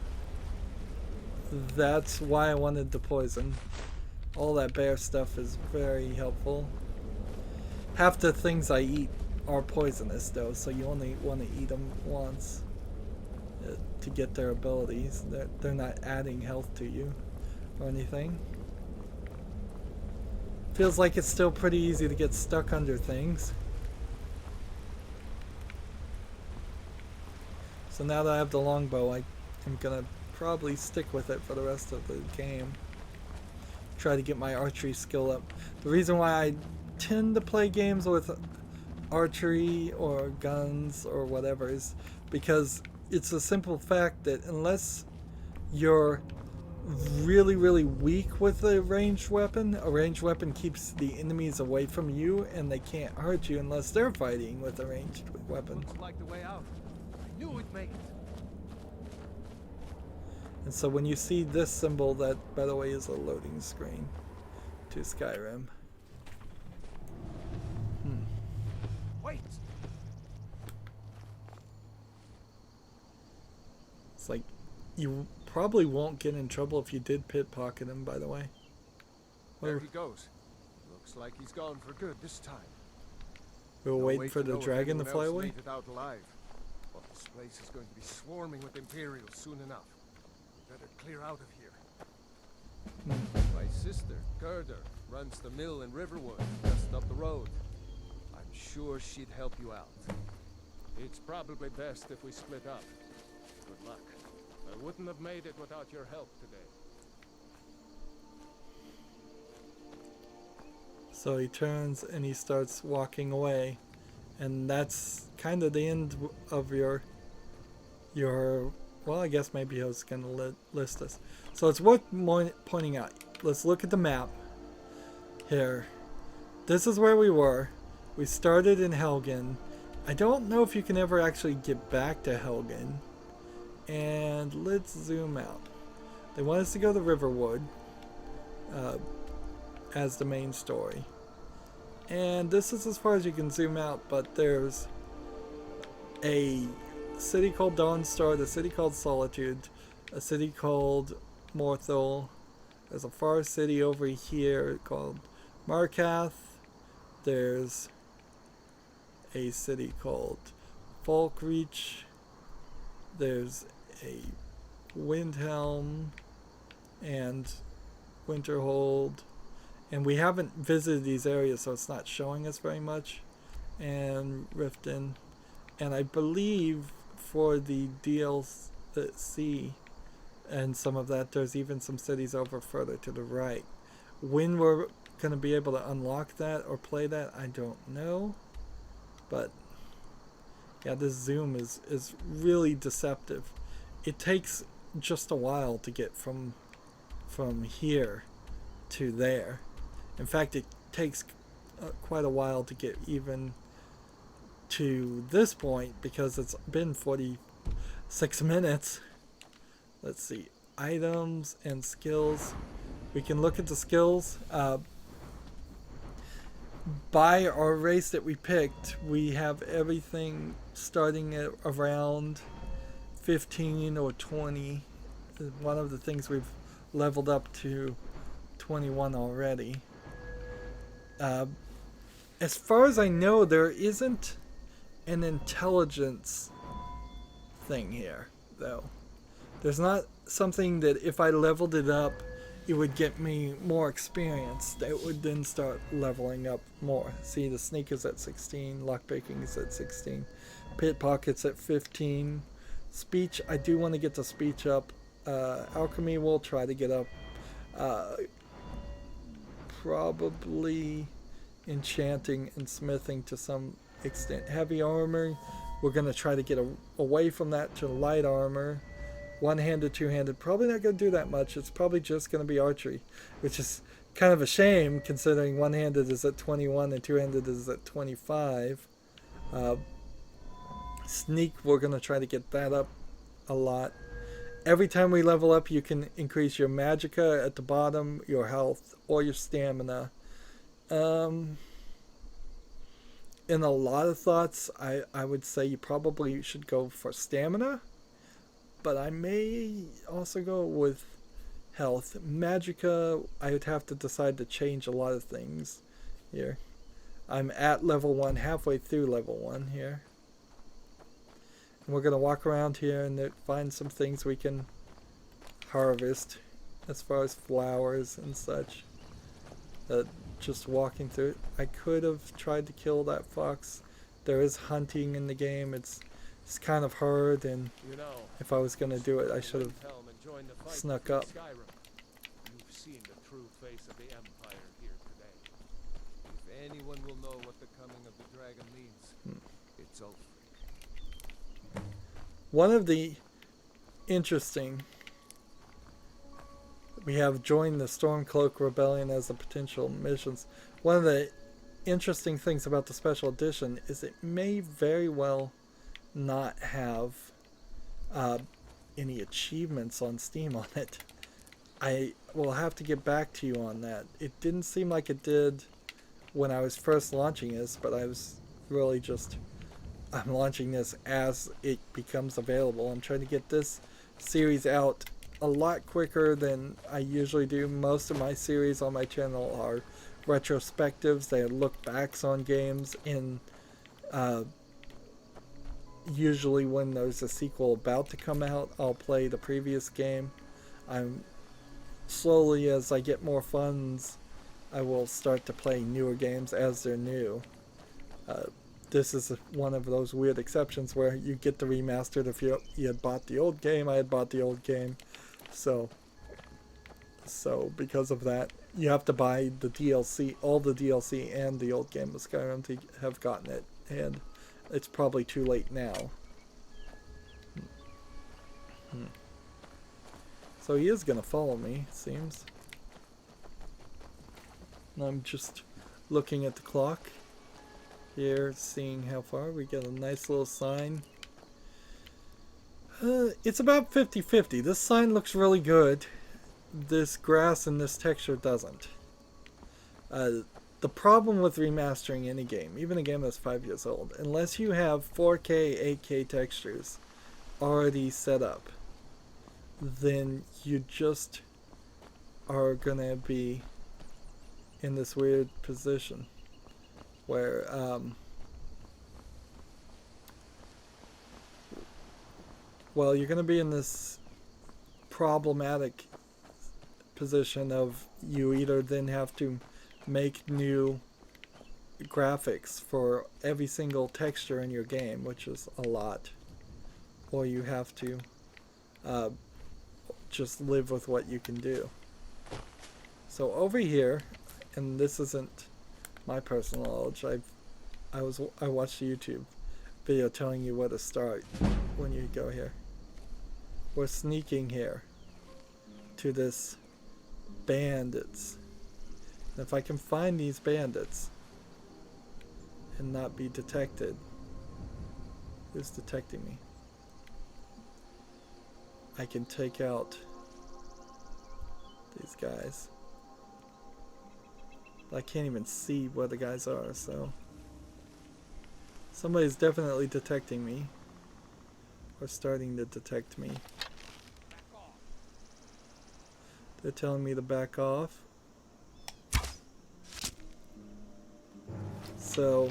that's why I wanted the poison. All that bear stuff is very helpful. Half the things I eat are poisonous though, so you only want to eat them once to get their abilities. They're not adding health to you or anything. Feels like it's still pretty easy to get stuck under things. So now that I have the longbow, I am gonna probably stick with it for the rest of the game. Try to get my archery skill up. The reason why I tend to play games with archery or guns or whatever is because it's a simple fact that unless you're really, really weak with a ranged weapon keeps the enemies away from you and they can't hurt you unless they're fighting with a ranged weapon. Looks like the way out. I knew we'd make it. And so when you see this symbol, that by the way is a loading screen to Skyrim. Wait. It's like you probably won't get in trouble if you did pickpocket him, by the way. There he goes. Looks like he's gone for good this time. We'll No wait way for to the know if dragon to anyone fly else away. made it out alive. But this place is going to be swarming with Imperials soon enough. We better clear out of here. My sister, Gerda, runs the mill in Riverwood, just up the road. I'm sure she'd help you out. It's probably best if we split up. Good luck. I wouldn't have made it without your help today. So he turns and he starts walking away, and that's kind of the end of your well, I guess maybe I was gonna list this. So it's worth pointing out. Let's look at the map here. This is where we were. We started in Helgen. I don't know if you can ever actually get back to Helgen. And let's zoom out. They want us to go to Riverwood as the main story. And this is as far as you can zoom out, but there's a city called Dawnstar, a city called Solitude, a city called Morthal. There's a far city over here called Markath. There's a city called Falkreach. There's a Windhelm and Winterhold. And we haven't visited these areas, so it's not showing us very much. And Riften. And I believe for the DLC and some of that, there's even some cities over further to the right. When we're going to be able to unlock that or play that, I don't know. But yeah, this zoom is really deceptive. It takes just a while to get from here to there. In fact, it takes quite a while to get even to this point because it's been 46 minutes. Let's see, items and skills. We can look at the skills. By our race that we picked, we have everything starting at around 15 or 20. One of the things we've leveled up to 21 already. As far as I know, there isn't an intelligence thing here, though. There's not something that if I leveled it up, it would get me more experience. That would then start leveling up more. See, the sneak is at 16, lockpicking is at 16, pickpockets at 15. Speech, I do want to get the speech up. Alchemy we'll try to get up. Probably enchanting and smithing to some extent. Heavy armor, we're going to try to get away from that to light armor. One-handed, two-handed, probably not going to do that much. It's probably just going to be archery, which is kind of a shame considering one-handed is at 21 and two-handed is at 25. Sneak, we're going to try to get that up a lot. Every time we level up, you can increase your magicka at the bottom, your health, or your stamina. In a lot of thoughts, I would say you probably should go for stamina. But I may also go with health. Magicka, I would have to decide to change a lot of things here. I'm at level 1, halfway through level 1 here. And we're going to walk around here and find some things we can harvest as far as flowers and such. Just walking through it. I could have tried to kill that fox. There is hunting in the game. It's kind of hard, and if I was going to do it, I should have snuck up. You've seen the true face of the Empire here today. If anyone will know what the coming of the dragon means, it's Ulfric. One of the interesting... We have joined the Stormcloak Rebellion as a potential missions. One of the interesting things about the Special Edition is it may very well not have any achievements on Steam on it. I will have to get back to you on that. It didn't seem like it did when I was first launching this, but I was really just... I'm launching this as it becomes available. I'm trying to get this series out a lot quicker than I usually do. Most of my series on my channel are retrospectives. They look backs on games in usually when there's a sequel about to come out, I'll play the previous game. I'm slowly, as I get more funds, I will start to play newer games as they're new. This is one of those weird exceptions where you get the remastered if you had bought the old game. I had bought the old game, so because of that, you have to buy the DLC, all the DLC and the old game of Skyrim to have gotten it, and it's probably too late now. So he is gonna follow me, it seems. And I'm just looking at the clock here, seeing how far. We get a nice little sign. It's about 50-50. This sign looks really good. This grass and this texture doesn't. The problem with remastering any game, even a game that's 5 years old, unless you have 4K, 8K textures already set up, then you just are gonna be in this weird position where well, you're gonna be in this problematic position of you either then have to make new graphics for every single texture in your game, which is a lot, or you have to just live with what you can do. So over here, and this isn't my personal knowledge, I watched a YouTube video telling you where to start when you go here. We're sneaking here to this bandits. And if I can find these bandits and not be detected, who's detecting me? I can take out these guys. I can't even see where the guys are, so somebody's definitely detecting me, or starting to detect me. They're telling me to back off. So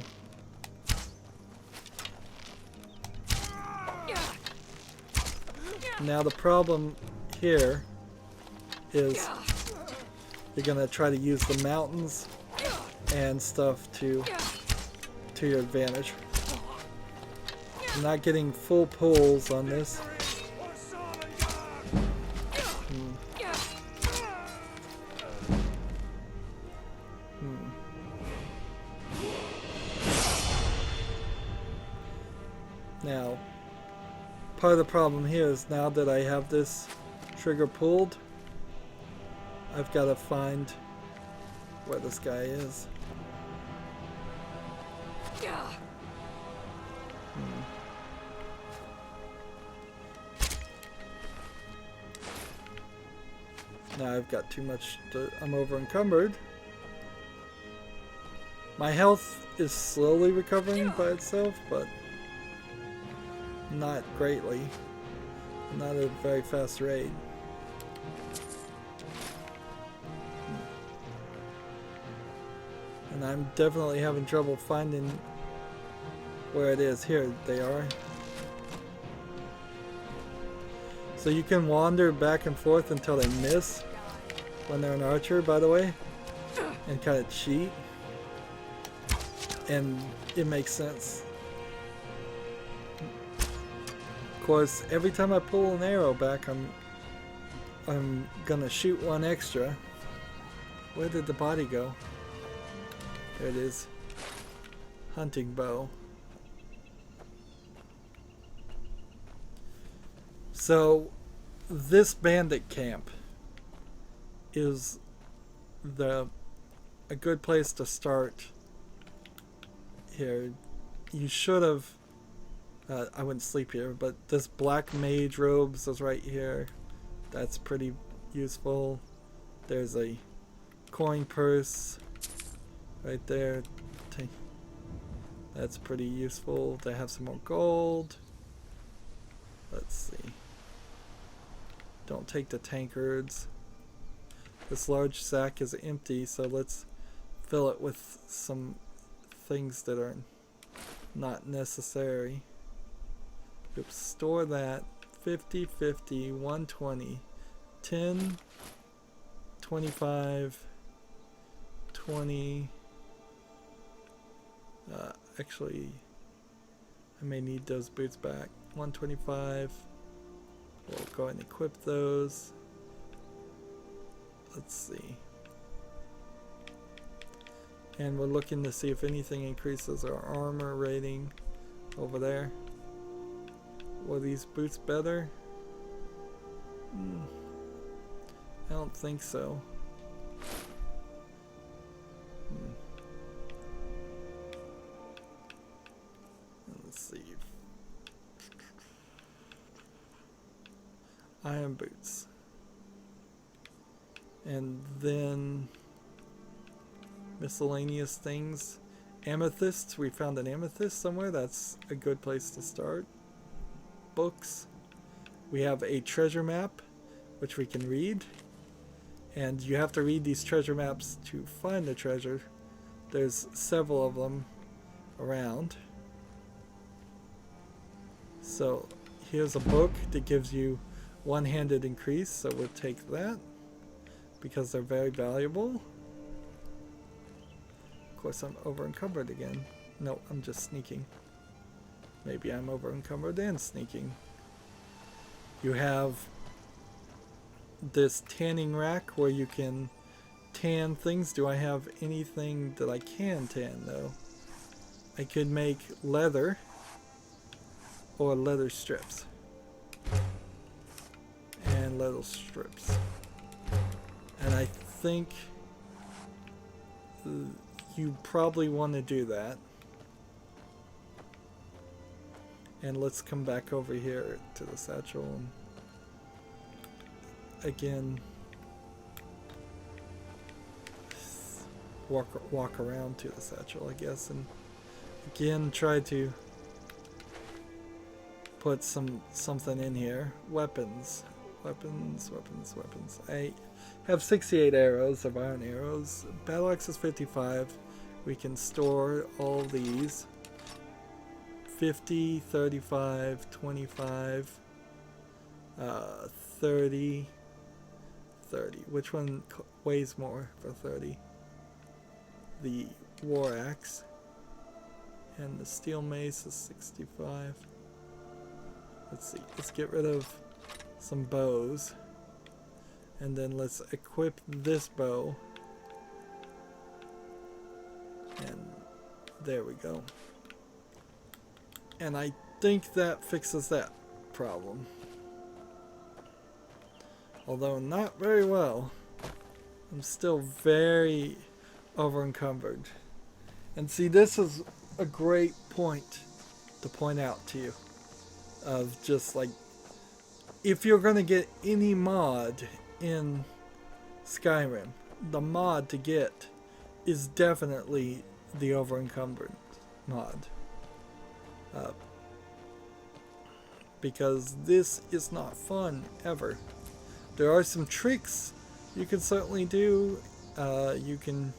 now the problem here is you're gonna try to use the mountains and stuff to your advantage. I'm not getting full pulls on this. Now, part of the problem here is now that I have this trigger pulled, I've got to find where this guy is. Now I've got too much I'm over encumbered. My health is slowly recovering by itself, but not greatly. Not at a very fast rate. And I'm definitely having trouble finding where it is. Here they are. So you can wander back and forth until they miss when they're an archer, by the way, and kind of cheat. And it makes sense. Of course, every time I pull an arrow back, I'm gonna shoot one extra. Where did the body go? There it is. Hunting bow. So this bandit camp is a good place to start here. You should have I wouldn't sleep here, but this black mage robes is right here. That's pretty useful. There's a coin purse right there. That's pretty useful to have some more gold. Let's see. Don't take the tankards. This large sack is empty, so let's fill it with some things that are not necessary. Oops, store that. 50, 50, 120, 10, 25, 20. Actually, I may need those boots back. 125. We'll go ahead and equip those. Let's see. And we're looking to see if anything increases our armor rating over there. Were these boots better? I don't think so. Let's see. Iron boots. And then miscellaneous things. Amethysts. We found an amethyst somewhere. That's a good place to start. Books. We have a treasure map which we can read, and you have to read these treasure maps to find the treasure. There's several of them around. So here's a book that gives you one-handed increase, so we'll take that because they're very valuable. Of course, I'm over encumbered again. No, I'm just sneaking. Maybe I'm over encumbered and sneaking. You have this tanning rack where you can tan things. Do I have anything that I can tan though? I could make leather or leather strips. And leather strips. And I think you probably want to do that. And let's come back over here to the satchel and again walk around to the satchel, I guess, and again try to put something in here. Weapons. I have 68 arrows of iron arrows. Battle axe is 55. We can store all these. 50, 35, 25, 30, 30. Which one weighs more for 30? The war axe. And the steel mace is 65. Let's see. Let's get rid of some bows. And then let's equip this bow. And there we go. And I think that fixes that problem. Although not very well. I'm still very over encumbered. And see, this is a great point to point out to you. Of just like, if you're going to get any mod in Skyrim, the mod to get is definitely the over encumbered mod. Because this is not fun ever. There are some tricks you can certainly do. You can,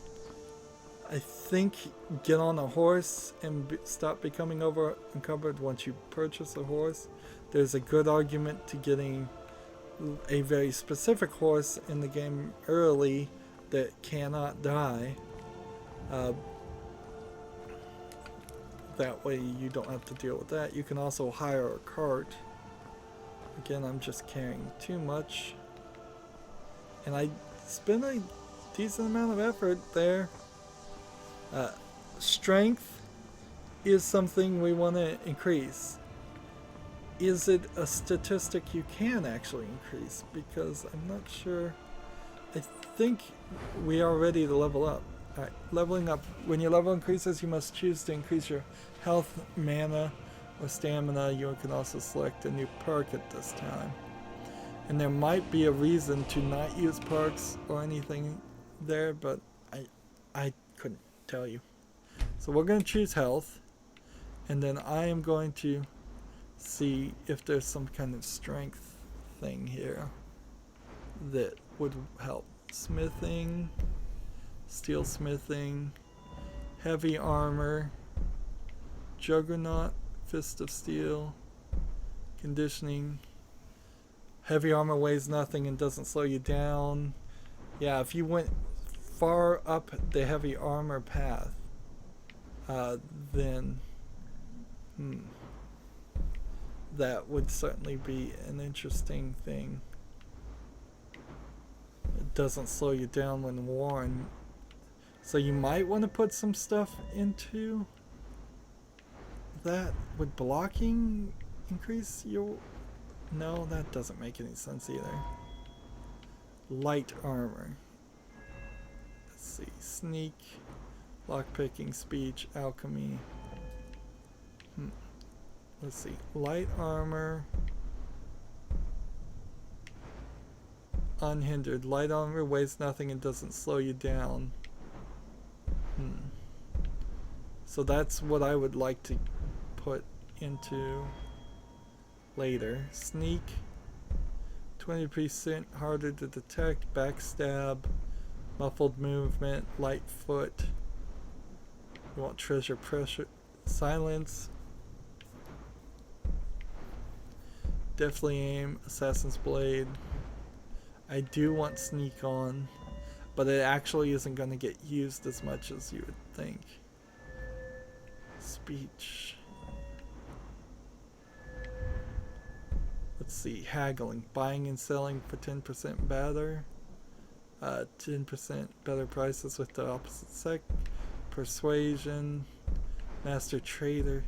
I think, get on a horse and stop becoming over encumbered once you purchase a horse. There's a good argument to getting a very specific horse in the game early that cannot die. That way you don't have to deal with that. You can also hire a cart. Again, I'm just carrying too much. And I spent a decent amount of effort there. Strength is something we want to increase. Is it a statistic you can actually increase? Because I'm not sure. I think we are ready to level up. Alright, leveling up. When your level increases, you must choose to increase your health, mana, or stamina. You can also select a new perk at this time. And there might be a reason to not use perks or anything there, but I couldn't tell you. So we're going to choose health, and then I am going to see if there's some kind of strength thing here that would help. Smithing, steel smithing, heavy armor, juggernaut, fist of steel, conditioning. Heavy armor weighs nothing and doesn't slow you down. Yeah, if you went far up the heavy armor path, then that would certainly be an interesting thing. It doesn't slow you down when worn. So you might want to put some stuff into that. Would blocking increase your... No, that doesn't make any sense either. Light armor. Let's see. Sneak, lockpicking, speech, alchemy. Let's see. Light armor. Unhindered. Light armor weighs nothing and doesn't slow you down. So that's what I would like to put into later. Sneak. 20% harder to detect. Backstab. Muffled movement. Light foot. You want treasure pressure. Silence. Definitely aim. Assassin's blade. I do want sneak on, but it actually isn't going to get used as much as you would think. Speech. Let's see. Haggling. Buying and selling for 10% better. 10% better prices with the opposite sex. Persuasion. Master trader.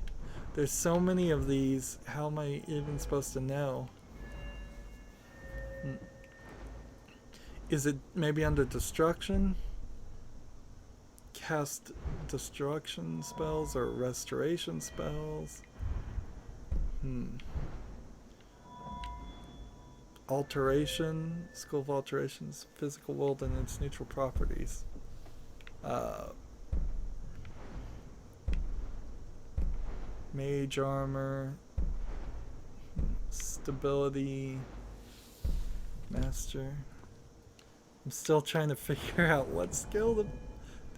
There's so many of these. How am I even supposed to know? Is it maybe under destruction? Cast destruction spells or restoration spells? Alteration, School of Alterations, physical world and its neutral properties. Mage armor, stability, master. I'm still trying to figure out what skill to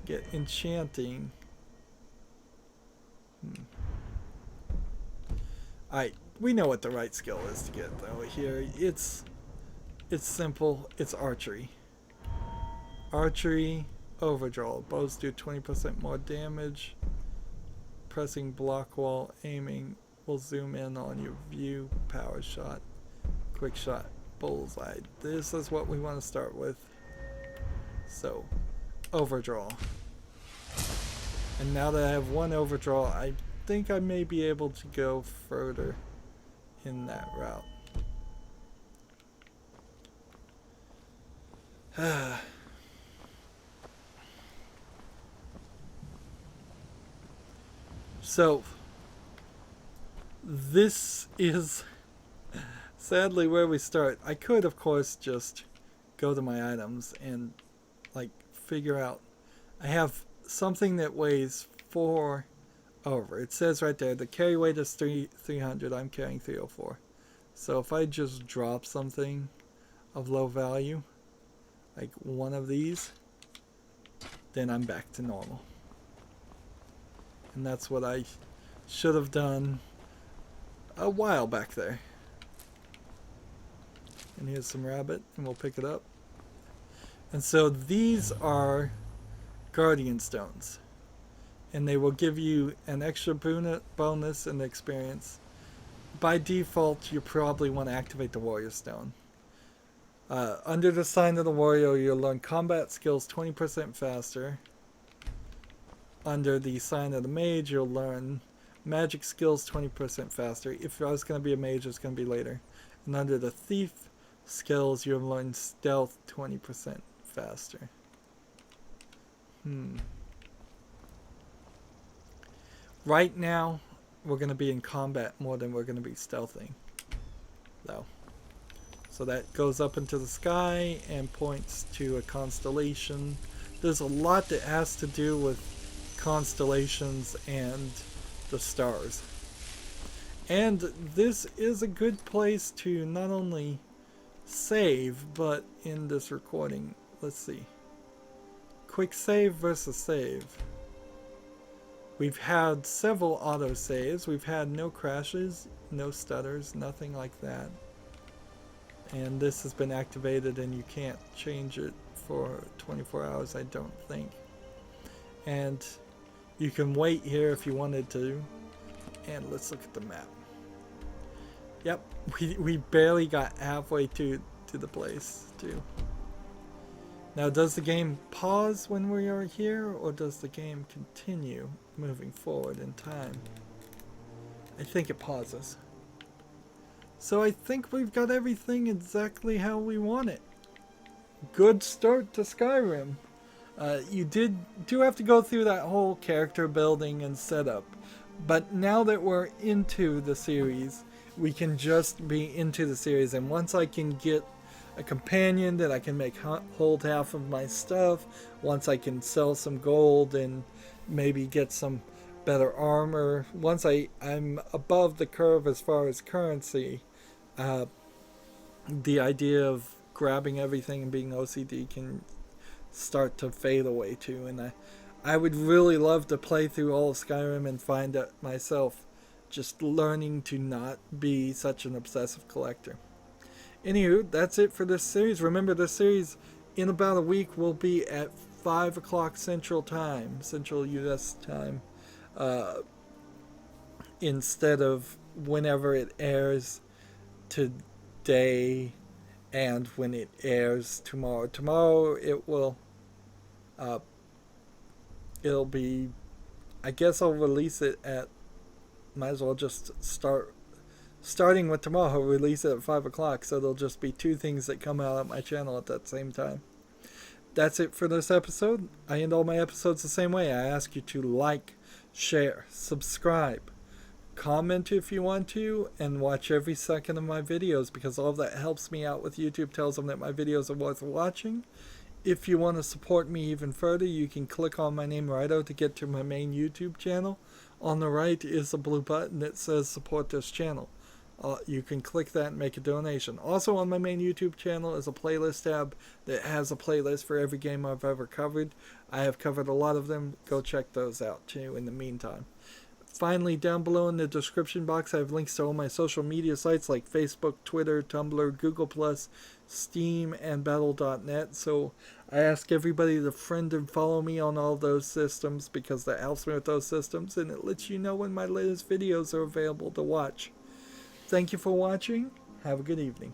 get. Enchanting. Alright, we know what the right skill is to get though here. It's It's simple. It's archery. Archery, overdraw. Bows do 20% more damage. Pressing block while aiming will zoom in on your view. Power shot. Quick shot. Bullseye. This is what we want to start with. So, overdraw. And now that I have one overdraw, I think I may be able to go further in that route. So, this is sadly where we start. I could, of course, just go to my items and, like, figure out. I have something that weighs 4 over. It says right there, the carry weight is 300. I'm carrying 304. So if I just drop something of low value, like one of these, then I'm back to normal. And that's what I should have done a while back there. And here's some rabbit, and we'll pick it up. And so these are Guardian Stones. And they will give you an extra bonus and experience. By default, you probably want to activate the Warrior Stone. Under the Sign of the Warrior, you'll learn combat skills 20% faster. Under the Sign of the Mage, you'll learn magic skills 20% faster. If I was going to be a mage, it's going to be later. And under the Thief skills, you'll learn stealth 20% faster. Right now, we're going to be in combat more than we're going to be stealthing, though. So that goes up into the sky and points to a constellation. There's a lot that has to do with constellations and the stars. And this is a good place to not only save, but in this recording, let's see. Quick save versus save. We've had several autosaves. We've had no crashes, no stutters, nothing like that. And this has been activated and you can't change it for 24 hours, I don't think. And you can wait here if you wanted to. And let's look at the map. Yep, we barely got halfway to the place too. Now, does the game pause when we are here, or does the game continue moving forward in time? I think it pauses. So I think we've got everything exactly how we want it. Good start to Skyrim. You do have to go through that whole character building and setup. But now that we're into the series, we can just be into the series. And once I can get a companion that I can make hold half of my stuff, once I can sell some gold and maybe get some better armor, once I'm above the curve as far as currency, the idea of grabbing everything and being OCD can start to fade away too. And I would really love to play through all of Skyrim and find out myself just learning to not be such an obsessive collector. Anywho, that's it for this series. Remember, this series in about a week will be at 5 o'clock Central Time, Central US Time, instead of whenever it airs today and when it airs tomorrow. Tomorrow it will, it'll be, I guess I'll release it at, might as well just starting with tomorrow, I'll release it at 5 o'clock, so there'll just be 2 things that come out on my channel at that same time. That's it for this episode. I end all my episodes the same way. I ask you to like, share, subscribe, comment if you want to, and watch every second of my videos, because all of that helps me out with YouTube, tells them that my videos are worth watching. If you want to support me even further, you can click on my name, Rydo, to get to my main YouTube channel. On the right is a blue button that says support this channel. You can click that and make a donation. Also on my main YouTube channel is a playlist tab that has a playlist for every game I've ever covered. I have covered a lot of them. Go check those out too in the meantime. Finally, down below in the description box, I have links to all my social media sites like Facebook, Twitter, Tumblr, Google+, Steam, and Battle.net. So I ask everybody to friend and follow me on all those systems because that helps me with those systems, and it lets you know when my latest videos are available to watch. Thank you for watching. Have a good evening.